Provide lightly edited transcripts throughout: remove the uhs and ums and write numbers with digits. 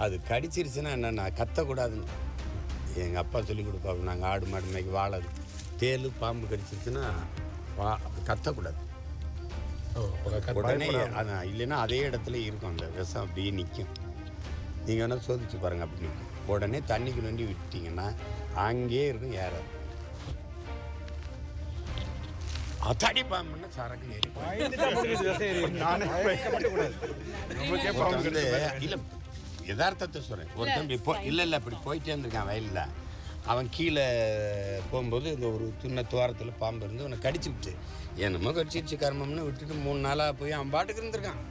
அது கடிச்சிருச்சுன்னா என்னென்னா கத்தக்கூடாதுன்னு எங்கள் அப்பா சொல்லி கொடுப்பாங்க. நாங்கள் ஆடு மாடு மேய்க்கு வாழது தேல் பாம்பு கடிச்சிருச்சுன்னா கத்தக்கூடாது. உடனே அதான் இல்லைன்னா அதே இடத்துல இருக்கும், அந்த விஷம் அப்படியே நிற்கும். நீங்கள் வேணால் சோதிச்சு பாருங்கள், அப்படி நிற்கும். உடனே தண்ணிக்கு நோண்டி விட்டீங்கன்னா அங்கேயே இருக்கும், ஏறாது. அத்தாடி பாம்புன்னா சரக்கு ஏறி இல்லை, யதார்த்தத்தை சொல்கிறேன். ஒருத்தன் இல்லை இப்படி போயிட்டே இருந்திருக்கான் வயலில். அவன் கீழே போகும்போது இந்த ஒரு சின்ன துவாரத்தில் பாம்பு இருந்து அவனை கடிச்சு விட்டு என்னமோ கடிச்சிருச்சு கர்மம்னு விட்டுட்டு 3 நாளாக போய் அவன் பாட்டுக்கு இருந்திருக்கான்.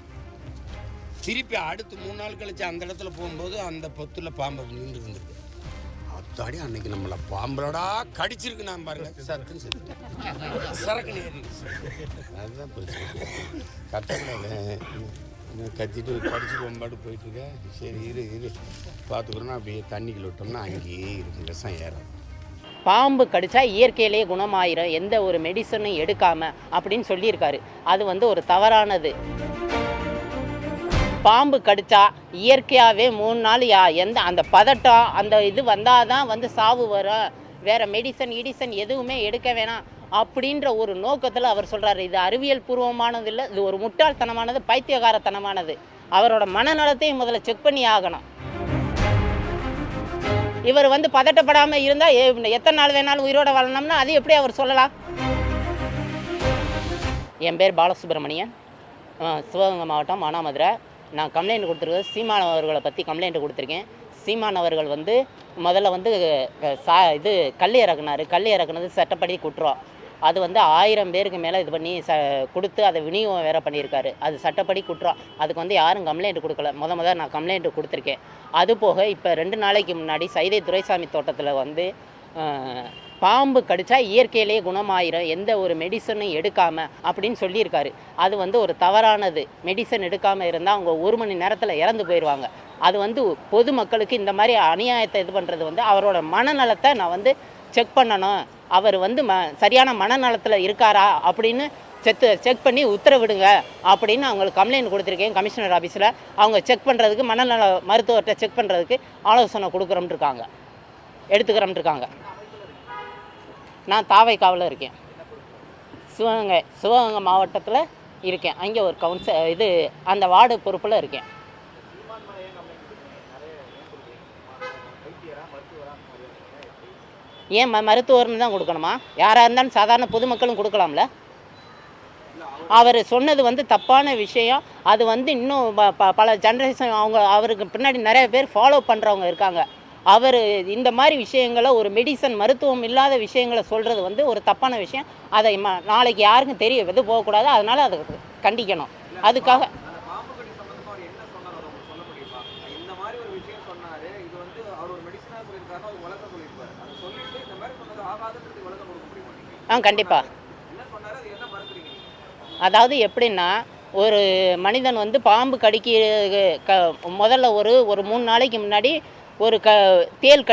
திருப்பி அடுத்து 3 நாள் கழிச்சு அந்த இடத்துல போகும்போது அந்த பொத்துல பாம்பு நின்று இருந்திருக்கு. அத்தாடி அன்னைக்கு நம்மளை பாம்பளடா கடிச்சிருக்கு நான் பாருங்க, சத்துன்னு செத்து சரக்கு ஏறிடுச்சு. அதுதான் பிரச்சனை. கட்டக்கூடாது, கத்திட்டு கடிச்சு கொம்பாட்டு போயிட்டுருக்க. சரி இரு பார்த்துக்கிறோன்னா அப்படியே தண்ணிக்குள்ள விட்டோம்னா அங்கேயே இருக்கு, விஷம் ஏறும். பாம்பு கடிச்சா இயற்கையிலேயே குணமாயிரும், எந்த ஒரு மெடிசனும் எடுக்காம அப்படின்னு சொல்லியிருக்காரு. அது வந்து ஒரு தவறானது. பாம்பு கடிச்சா இயற்கையாகவே 3 நாள் எந்த அந்த பதட்டம் அந்த இது வந்தால் தான் வந்து சாவு வரும், வேறு மெடிசன் எதுவுமே எடுக்க வேணாம் அப்படின்ற ஒரு நோக்கத்தில் அவர் சொல்கிறாரு. இது அறிவியல் பூர்வமானது இல்லை, இது ஒரு முட்டாள்தனமானது, பைத்தியகாரத்தனமானது. அவரோட மனநலத்தையும் முதல்ல செக் பண்ணி ஆகணும். இவர் வந்து பதட்டப்படாமல் இருந்தால் எத்தனை நாள் வேணாலும் உயிரோட வாழணும்னா அது எப்படி அவர் சொல்லலாம்? என் பேர் பாலசுப்ரமணியன், சிவகங்கை மாவட்டம் மானாமதுரை. நான் கம்ப்ளைண்ட் கொடுத்துருக்கேன், சீமான் அவர்களை பற்றி கம்ப்ளைண்ட் கொடுத்துருக்கேன். சீமான் அவர்கள் வந்து முதல்ல வந்து இது கல் இறக்குனது சட்டப்படி குற்றம். அது வந்து 1000 பேருக்கு மேலே இது பண்ணி கொடுத்து அதை விநியோகம் வேறு பண்ணியிருக்காரு. அது சட்டப்படி குற்றம். அதுக்கு வந்து யாரும் கம்ப்ளைண்ட் கொடுக்கல. முதல் நான் கம்ப்ளைண்ட் கொடுத்துருக்கேன். அதுபோக இப்போ 2 நாளைக்கு முன்னாடி சைதை துரைசாமி தோட்டத்தில் வந்து பாம்பு கடிச்சா இயற்கையிலேயே குணமாயிரும், எந்த ஒரு மெடிசனும் எடுக்காமல் அப்படின்னு சொல்லியிருக்காரு. அது வந்து ஒரு தவறானது. மெடிசன் எடுக்காமல் இருந்தால் அவங்க 1 மணி நேரத்தில் இறந்து போயிடுவாங்க. அது வந்து பொதுமக்களுக்கு இந்த மாதிரி அநியாயத்தை இது பண்ணுறது வந்து அவரோட மனநலத்தை நான் வந்து செக் பண்ணணும். அவர் வந்து சரியான மனநலத்தில் இருக்காரா அப்படின்னு செக் பண்ணி உத்தரவிடுங்க அப்படின்னு அவங்களுக்கு கம்ப்ளைண்ட் கொடுத்துருக்கேன் கமிஷனர் ஆஃபீஸில். அவங்க செக் பண்ணுறதுக்கு மனநல மருத்துவர்கிட்ட செக் பண்ணுறதுக்கு ஆலோசனை எடுத்துக்கிறோம்னு இருக்காங்க. நான் தாவைக்காவில் இருக்கேன், சிவகங்கை மாவட்டத்தில் இருக்கேன். அங்கே ஒரு இது அந்த வார்டு பொறுப்பில் இருக்கேன். ஏன் மருத்துவர்னு தான் கொடுக்கணுமா? யாராக இருந்தாலும் சாதாரண பொதுமக்களும் கொடுக்கலாம்ல? அவர் சொன்னது வந்து தப்பான விஷயம். அது வந்து இன்னும் பல ஜென்ரேஷன் அவருக்கு பின்னாடி நிறைய பேர் ஃபாலோ பண்ணுறவங்க இருக்காங்க. அவர் இந்த மாதிரி விஷயங்களை ஒரு மெடிசன் மருத்துவம் இல்லாத விஷயங்களை சொல்கிறது வந்து ஒரு தப்பான விஷயம். அதை நாளைக்கு யாருக்கும் தெரிய எது போகக்கூடாது. அதனால் அதை கண்டிக்கணும். அதுக்காக கண்டிப்பாக. அதாவது எப்படின்னா, ஒரு மனிதன் வந்து பாம்பு முதல்ல ஒரு 3 நாளைக்கு முன்னாடி ஒரு தேல்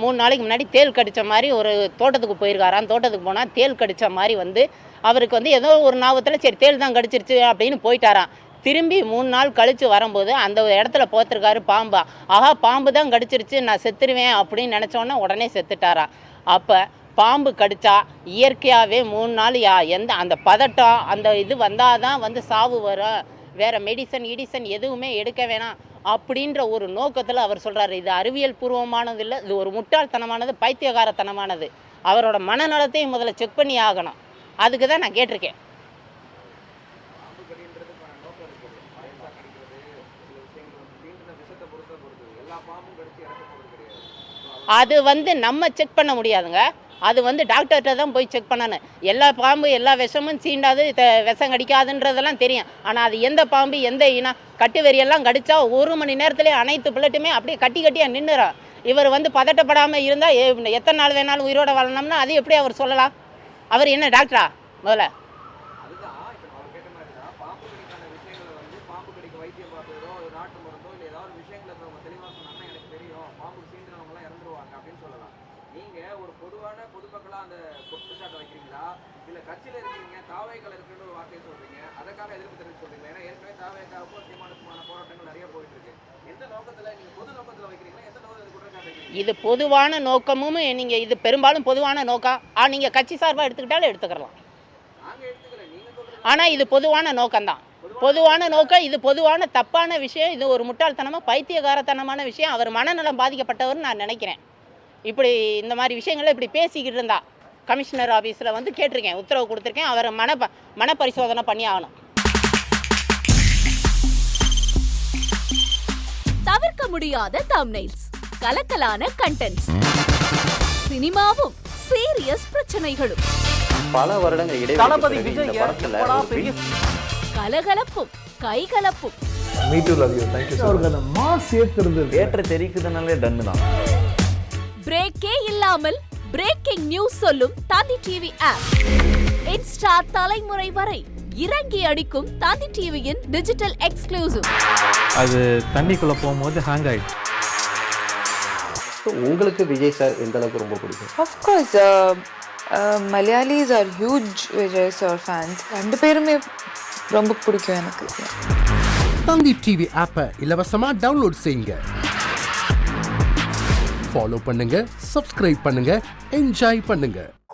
3 நாளைக்கு முன்னாடி தேல் கடித்த மாதிரி ஒரு தோட்டத்துக்கு போயிருக்காராம். தோட்டத்துக்கு போனால் தேல் கடித்த மாதிரி வந்து அவருக்கு வந்து ஏதோ ஒரு ஞாபகத்தில் சரி தேல் தான் கடிச்சிருச்சு அப்படின்னு போயிட்டாராம். திரும்பி 3 நாள் கழித்து வரும்போது அந்த இடத்துல பார்த்துருக்காரு பாம்பா. ஆஹா, பாம்பு தான் கடிச்சிருச்சு, நான் செத்துருவேன் அப்படின்னு நினச்சோன்னே உடனே செத்துட்டாராம். அப்போ பாம்பு கடிச்சா இயற்கையாகவே 3 நாள் எந்த அந்த பதட்டம் அந்த இது வந்தால் தான் வந்து சாவு வரும், வேறு மெடிசன் எதுவுமே எடுக்க வேணாம் அப்படின்ற ஒரு நோக்கத்தில் அவர் சொல்கிறாரு. இது அறிவியல் பூர்வமானது இல்லை, இது ஒரு முட்டாள்தனமானது, பைத்தியகாரத்தனமானது. அவரோட மனநலத்தையும் முதல்ல செக் பண்ணி ஆகணும். அதுக்கு தான் நான் கேட்டிருக்கேன். அது வந்து நம்ம செக் பண்ண முடியாதுங்க. அது வந்து டாக்டர்கிட்ட தான் போய் செக் பண்ணணும். எல்லா பாம்பு எல்லா விஷமும் சீண்டாது விஷம் கடிக்காதுன்றதெல்லாம் தெரியும். ஆனால் அது எந்த பாம்பு எந்த இனம் கட்டு வெறியெல்லாம் கடித்தா 1 மணி நேரத்துலேயே அனைத்து பிள்ளட்டுமே அப்படியே கட்டியாக நின்றுறான். இவர் வந்து பதட்டப்படாமல் இருந்தால் எத்தனை நாள் வேணாலும் உயிரோட வாழணும்னா அது எப்படி அவர் சொல்லலாம்? அவர் என்ன டாக்டரா? முதல்ல தாவேக்கால இருக்குன்னு ஒரு வார்த்தையை சொல்றீங்க. அதுக்காக எதிர்ப்பு தெரிவித்து சொல்றீங்க. ஏன்னா ஏற்கனவே தாவேக்காவுக்கும் சீமானுக்குமான போராட்டங்கள் நிறைய போயிட்டு இருக்கு. இது பொதுவான நோக்கமும் நீங்கள் இது பெரும்பாலும் பொதுவான நோக்கம் நீங்கள் கட்சி சார்பாக எடுத்துக்கிட்டாலும் எடுத்துக்கலாம். ஆனால் இது பொதுவான நோக்கம்தான். பொதுவான நோக்கம். இது பொதுவான தப்பான விஷயம். இது ஒரு முட்டாள்தனமாக பைத்தியகாரத்தனமான விஷயம். அவர் மனநலம் பாதிக்கப்பட்டவர்னு நான் நினைக்கிறேன். இப்படி இந்த மாதிரி விஷயங்களை இப்படி பேசிக்கிட்டு இருந்தா கமிஷனர் ஆஃபீஸில் வந்து கேட்டிருக்கேன், உத்தரவு கொடுத்துருக்கேன். அவரை மனப்பரிசோதனை பண்ணி ஆகணும். தவிர்க்க முடியாத தம்ப்நெயில்ஸ், கலக்கலான கண்டென்ட்ஸ், சினிமாவும் சீரியஸ் பிரச்சனைகளும், பல வருடங்கள் இடைவெளி கலகலப்பும் கைகலப்பும், ஏற்ற தெரிக்குதுனாலே டன்னு தான். பிரேக்கே இல்லாமல் பிரேக்கிங் நியூஸ் சொல்லும் தந்தி டிவி ஆப். இன்ஸ்டா தலைமுறை வரை இறங்கி அடிக்கும் தந்தி டிவியின் டிஜிட்டல் எக்ஸ்க்ளூசிவ். அது தண்ணிக்குள்ள போகும்போது ஹேங் ஆயிடுச்சு. உங்களுக்கு விஜய் சார் எந்த அளவுக்கு ரொம்ப பிடிக்கும்? Of course, Malayalis are huge Vijay sir fans. ரெண்டு பேருமே ரொம்ப பிடிக்கும் எனக்கு. தந்தி டிவி ஆப்பை இலவசமா டவுன்லோட் செய்யுங்க. ஃபாலோ பண்ணுங்க, சப்ஸ்கிரைப் பண்ணுங்க, என்ஜாய் பண்ணுங்க.